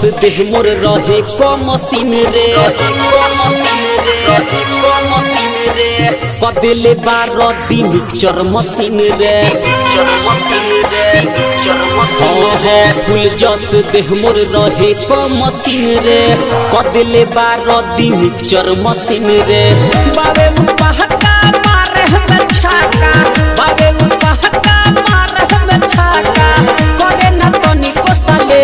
देह मोर रहे कमसीन रे कदेले 12 दिन मिक्सचर मशीन रे फूल जस देह मोर रहे कमसीन रे कदेले 12 दिन मिक्सचर मशीन रे बाबे उपहका मारे में छाका बाबे उपहका मारे में छाका करे न तनिको साले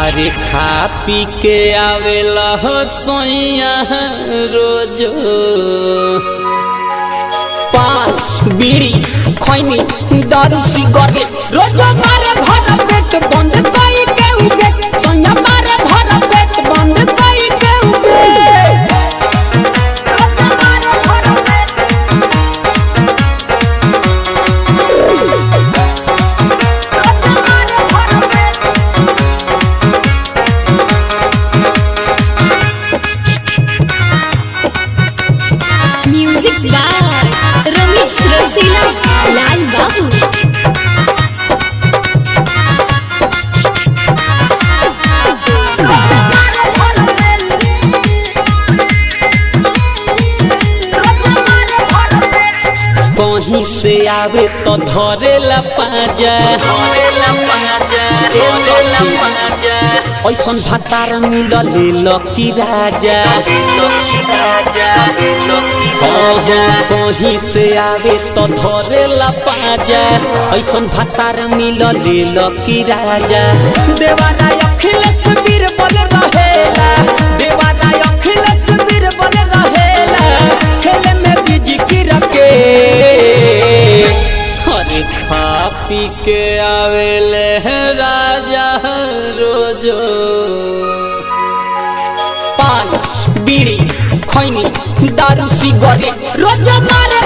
अरे खा पी के आवेला सोइया रोज पान बीड़ी खैनी दारू सिगरेट रोज मारे भर पेट बंद कई के उगे सोइया मारे भर पेट बंद कई के उगे म्यूजिक बाय रमेश रसीला लाल बाबू। कहीं से आवे तो धरेला पाजा ऐसन भतार मिलल लकी राजा कहीं से आवे तो धरेला पाजा ऐसन भतार मिलल लकी राजा देवाना अखिलेश बीरबल रहेला देवाना अखिलेश बीरबल रहेला खेले में बिजी की रखे अरे खा पी के आवेले राजा रोजो पान बीड़ी खैनी दारू सिगरेट रोज मारे